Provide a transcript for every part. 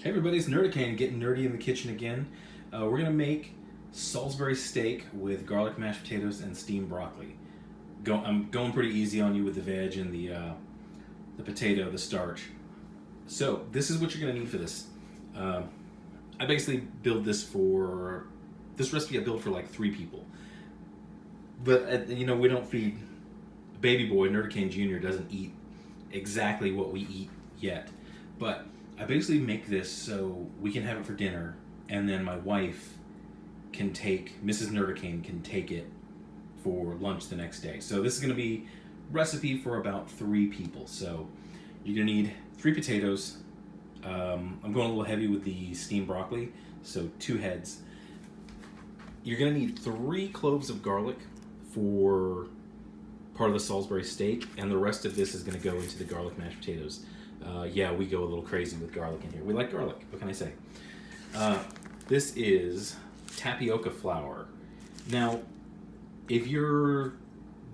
Hey everybody, it's Nerdicane getting nerdy in the kitchen again. We're gonna make Salisbury steak with garlic mashed potatoes and steamed broccoli. I'm going pretty easy on you with the veg and the potato, the starch. So this is what you're gonna need for this. I basically build this recipe. I build for like 3 people, but we don't feed baby boy Nerdicane Jr. doesn't eat exactly what we eat yet, but I basically make this so we can have it for dinner, and then my wife Mrs. Nerdicane can take it for lunch the next day. So this is going to be recipe for about 3 people. So you're going to need 3 potatoes. I'm going a little heavy with the steamed broccoli, so 2 heads. You're going to need 3 cloves of garlic for part of the Salisbury steak, and the rest of this is going to go into the garlic mashed potatoes. Yeah, we go a little crazy with garlic in here. We like garlic. What can I say? This is tapioca flour. Now, if you're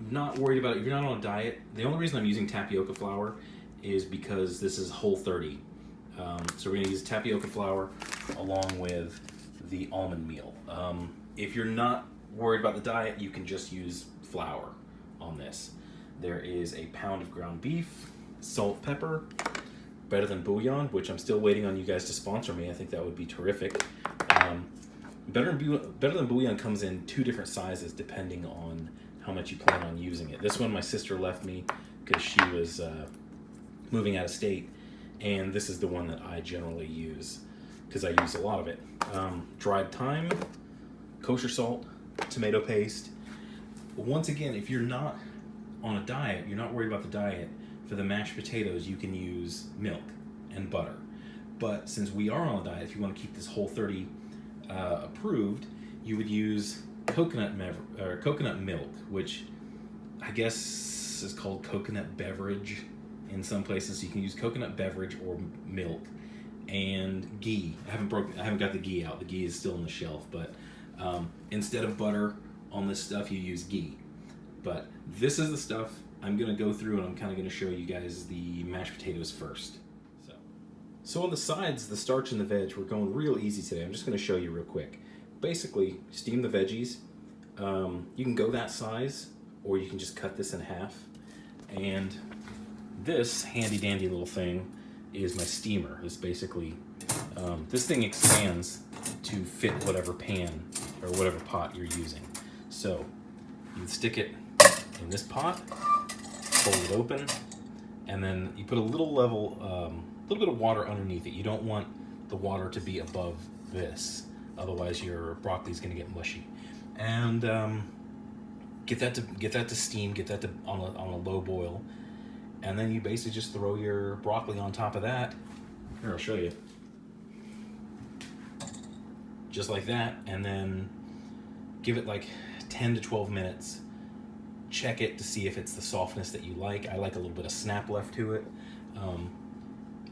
not worried about it, if you're not on a diet, the only reason I'm using tapioca flour is because this is Whole30. So we're going to use tapioca flour along with the almond meal. If you're not worried about the diet, you can just use flour on this. There is a pound of ground beef, salt, pepper, Better Than Bouillon, which I'm still waiting on you guys to sponsor me. I think that would be terrific. Better Than Bouillon comes in 2 different sizes depending on how much you plan on using it. This one my sister left me because she was moving out of state, and this is the one that I generally use because I use a lot of it. Dried thyme, kosher salt, tomato paste. Once again, if you're not on a diet, you're not worried about the diet, for the mashed potatoes, you can use milk and butter. But since we are on a diet, if you want to keep this Whole30 approved, you would use coconut milk, which I guess is called coconut beverage in some places. So you can use coconut beverage or milk and ghee. I haven't got the ghee out. The ghee is still on the shelf, but instead of butter on this stuff, you use ghee. But this is the stuff I'm going to go through, and I'm kind of going to show you guys the mashed potatoes first. So on the sides, the starch and the veg, we're going real easy today. I'm just going to show you real quick. Basically, steam the veggies. You can go that size, or you can just cut this in half. And this handy dandy little thing is my steamer. It's basically, this thing expands to fit whatever pan or whatever pot you're using. So you stick it in this pot, fold it open, and then you put a little bit of water underneath it. You don't want the water to be above this, otherwise your broccoli's going to get mushy. And get that to steam, get that to on a low boil, and then you basically just throw your broccoli on top of that. Here, I'll show you. Just like that, and then give it like 10 to 12 minutes. Check it to see if it's the softness that you like. I like a little bit of snap left to it.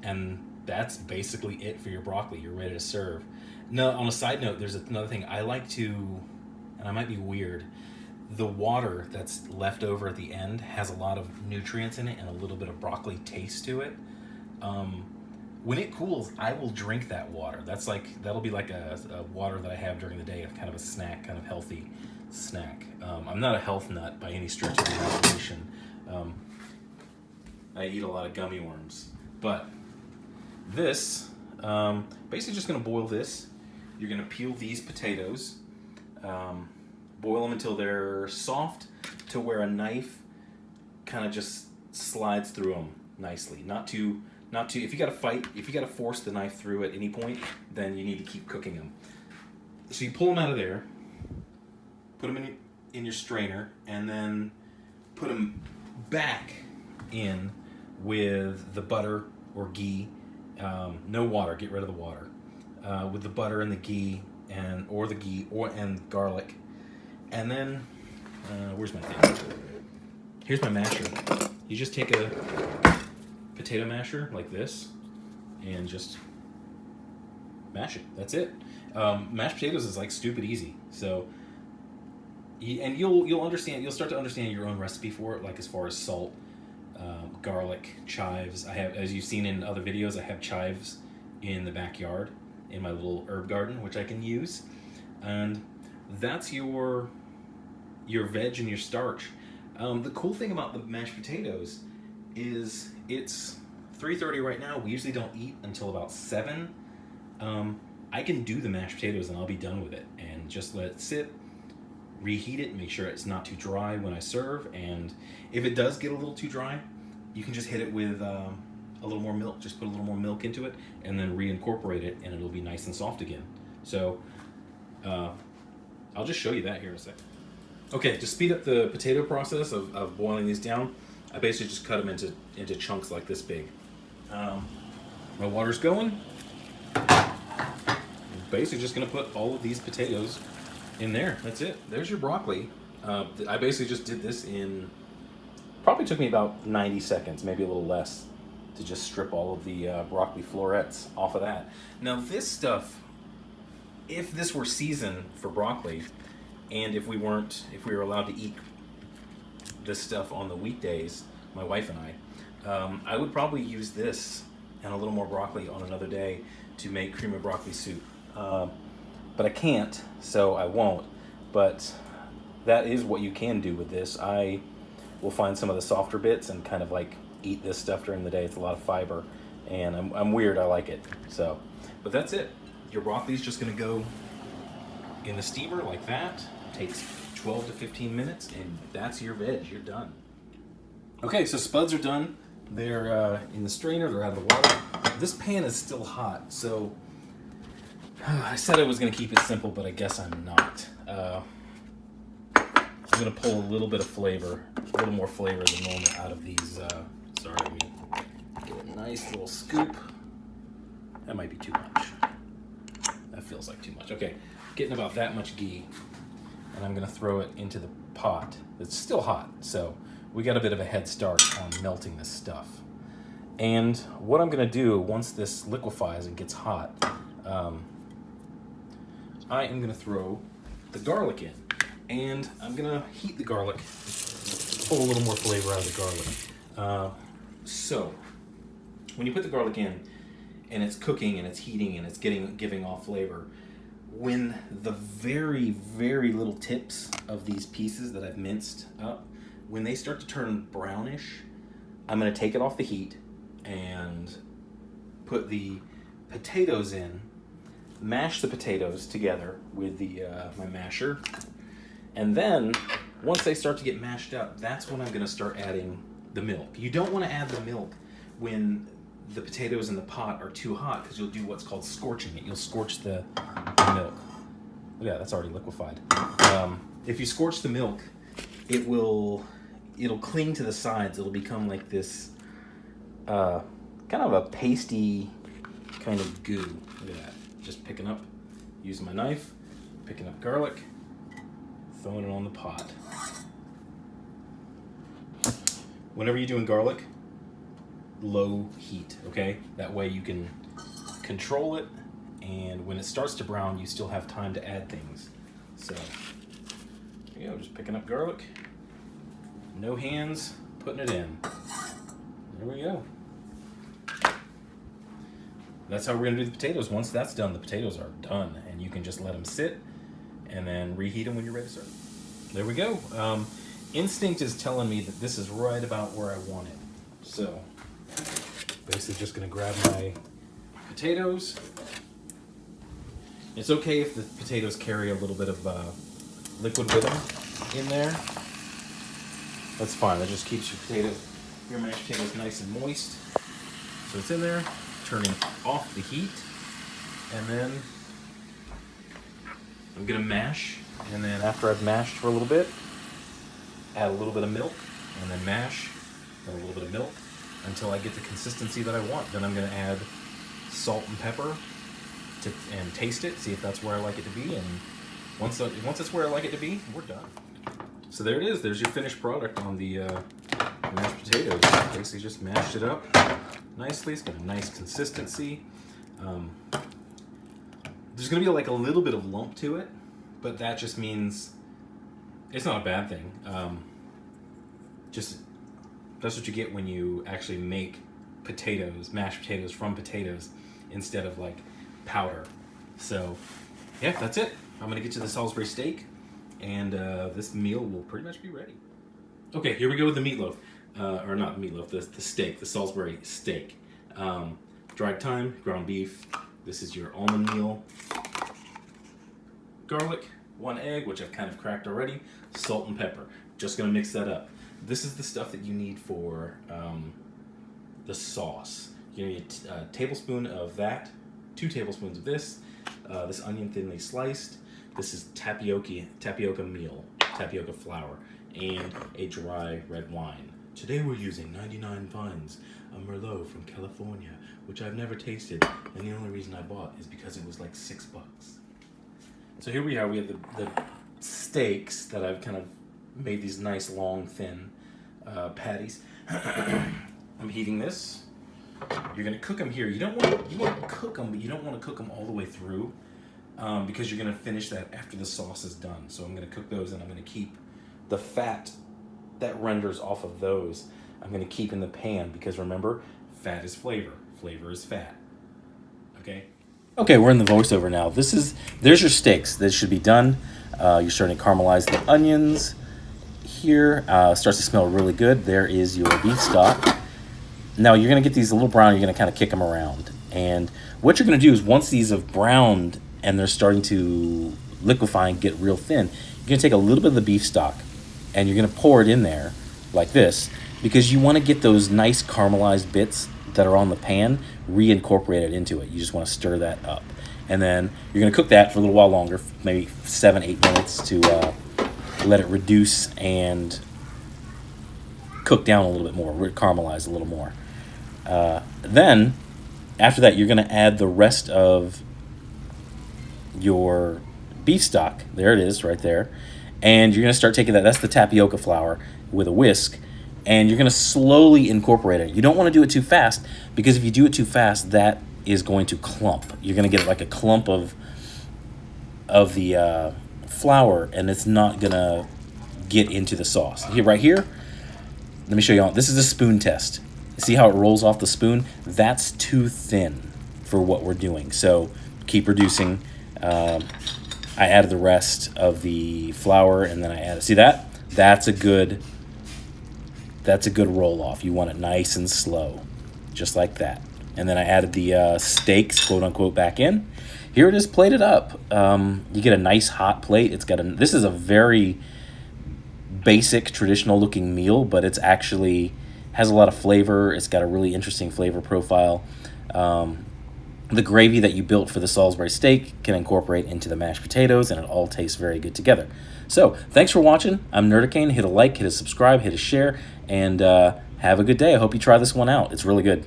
And that's basically it for your broccoli. You're ready to serve. Now, on a side note, there's another thing. I like to, and I might be weird, the water that's left over at the end has a lot of nutrients in it and a little bit of broccoli taste to it. When it cools, I will drink that water. That'll be like a water that I have during the day, kind of a snack, kind of healthy snack. I'm not a health nut by any stretch of the imagination. I eat a lot of gummy worms. But this, basically just going to boil this. You're going to peel these potatoes, boil them until they're soft to where a knife kind of just slides through them nicely. Not too, if you got to force the knife through at any point, then you need to keep cooking them. So you pull them out of there, put them in your strainer, and then put them back in with the butter or ghee. No water, get rid of the water. With the butter and the ghee and garlic. And then where's my thing? Here's my masher. You just take a potato masher like this and just mash it. That's it. Mashed potatoes is like stupid easy. So you'll understand. You'll start to understand your own recipe for it, like as far as salt, garlic, chives. I have, as you've seen in other videos, I have chives in the backyard in my little herb garden, which I can use. And that's your veg and your starch. The cool thing about the mashed potatoes is it's 3:30 right now. We usually don't eat until about 7. I can do the mashed potatoes and I'll be done with it, and just let it sit, reheat it, make sure it's not too dry when I serve. And if it does get a little too dry, you can just hit it with a little more milk. Just put a little more milk into it and then reincorporate it, and it'll be nice and soft again. So I'll just show you that here in a second. Okay, to speed up the potato process of boiling these down, I basically just cut them into chunks like this big. My water's going. I'm basically just gonna put all of these potatoes in there. That's it. There's your broccoli. I basically just did this in, probably took me about 90 seconds, maybe a little less, to just strip all of the broccoli florets off of that. Now this stuff, if this were season for broccoli, and if we were allowed to eat this stuff on the weekdays, my wife and I would probably use this and a little more broccoli on another day to make cream of broccoli soup. But I can't, so I won't. But that is what you can do with this. I will find some of the softer bits and kind of like eat this stuff during the day. It's a lot of fiber, and I'm weird, I like it. So, but that's it. Your broccoli's just gonna go in the steamer like that. Takes 12 to 15 minutes, and that's your veg. You're done. Okay, so spuds are done. They're in the strainer. They're out of the water. This pan is still hot, so I said I was going to keep it simple, but I guess I'm not. I'm going to pull a little bit of flavor, a little more flavor than normal out of these. Sorry, let me get a nice little scoop. That might be too much. That feels like too much. Okay, getting about that much ghee, and I'm going to throw it into the pot. It's still hot, so we got a bit of a head start on melting this stuff. And what I'm going to do once this liquefies and gets hot, I am going to throw the garlic in. And I'm going to heat the garlic, pull a little more flavor out of the garlic. So when you put the garlic in and it's cooking and it's heating and it's giving off flavor, when the very, very little tips of these pieces that I've minced up, when they start to turn brownish, I'm going to take it off the heat and put the potatoes in, mash the potatoes together with my masher, and then once they start to get mashed up, that's when I'm going to start adding the milk. You don't want to add the milk when the potatoes in the pot are too hot, because you'll do what's called scorching it. You'll scorch the milk. Yeah, that's already liquefied. If you scorch the milk, it'll cling to the sides. It'll become like this kind of a pasty kind of goo. Look at that. Just picking up, using my knife, picking up garlic, throwing it on the pot. Whenever you're doing garlic, low heat, okay? That way you can control it, and when it starts to brown, you still have time to add things. So, there you go, just picking up garlic, no hands, putting it in. There we go. That's how we're gonna do the potatoes. Once that's done, the potatoes are done, and you can just let them sit and then reheat them when you're ready to serve. There we go. Instinct is telling me that this is right about where I want it. So, basically just gonna grab my potatoes. It's okay if the potatoes carry a little bit of liquid with them in there. That's fine. That just keeps your mashed potatoes nice and moist. So it's in there, turning off the heat, and then I'm gonna mash. And then after I've mashed for a little bit, add a little bit of milk, and then mash, and a little bit of milk, until I get the consistency that I want. Then I'm gonna add salt and pepper and taste it, see if that's where I like it to be. And once it's where I like it to be, we're done. So there it is. There's your finished product on the mashed potatoes. Basically just mashed it up nicely. It's got a nice consistency. There's gonna be like a little bit of lump to it, but that just means it's not a bad thing. Just that's what you get when you actually make potatoes, mashed potatoes from potatoes, instead of like powder. So yeah, that's it. I'm gonna get to the Salisbury steak, and this meal will pretty much be ready. Okay, here we go with the meatloaf, or not meatloaf, the steak, the Salisbury steak. Dried thyme, ground beef. This is your almond meal. Garlic, 1 egg, which I've kind of cracked already. Salt and pepper. Just gonna mix that up. This is the stuff that you need for the sauce. You need a tablespoon of that, 2 tablespoons of this, this onion thinly sliced. This is tapioca meal, tapioca flour, and a dry red wine. Today we're using 99 Vines, a Merlot from California, which I've never tasted, and the only reason I bought is because it was like $6. So here we are. We have the steaks that I've kind of made these nice long thin patties. I'm heating this. You're gonna cook them here. You want to cook them, but you don't want to cook them all the way through because you're gonna finish that after the sauce is done. So I'm gonna cook those, and I'm gonna keep the fat that renders off of those. I'm gonna keep in the pan because remember, fat is flavor. Flavor is fat. Okay. Okay, we're in the voiceover now. There's your steaks. This should be done. You're starting to caramelize the onions here. Starts to smell really good. There is your beef stock. Now you're gonna get these a little brown. You're gonna kind of kick them around. And what you're gonna do is once these have browned and they're starting to liquefy and get real thin, you're gonna take a little bit of the beef stock and you're gonna pour it in there like this because you wanna get those nice caramelized bits that are on the pan reincorporated into it. You just want to stir that up. And then you're going to cook that for a little while longer, maybe 7-8 minutes to let it reduce and cook down a little bit more, caramelize a little more. Then, after that, you're going to add the rest of your beef stock. There it is, right there. And you're going to start taking that's the tapioca flour with a whisk, and you're going to slowly incorporate it. You don't want to do it too fast because if you do it too fast, that is going to clump. You're going to get like a clump of the flour, and it's not going to get into the sauce. Here, right here, let me show you. This is a spoon test. See how it rolls off the spoon? That's too thin for what we're doing. So keep reducing. I added the rest of the flour, and then I added. See that? That's a good roll off. You want it nice and slow, just like that. And then I added the steaks, quote unquote, back in. Here it is plated up. You get a nice hot plate. This is a very basic, traditional looking meal, but it's actually has a lot of flavor. It's got a really interesting flavor profile. The gravy that you built for the Salisbury steak can incorporate into the mashed potatoes, and it all tastes very good together. So, thanks for watching. I'm Nerdicane. Hit a like, hit a subscribe, hit a share, and have a good day. I hope you try this one out. It's really good.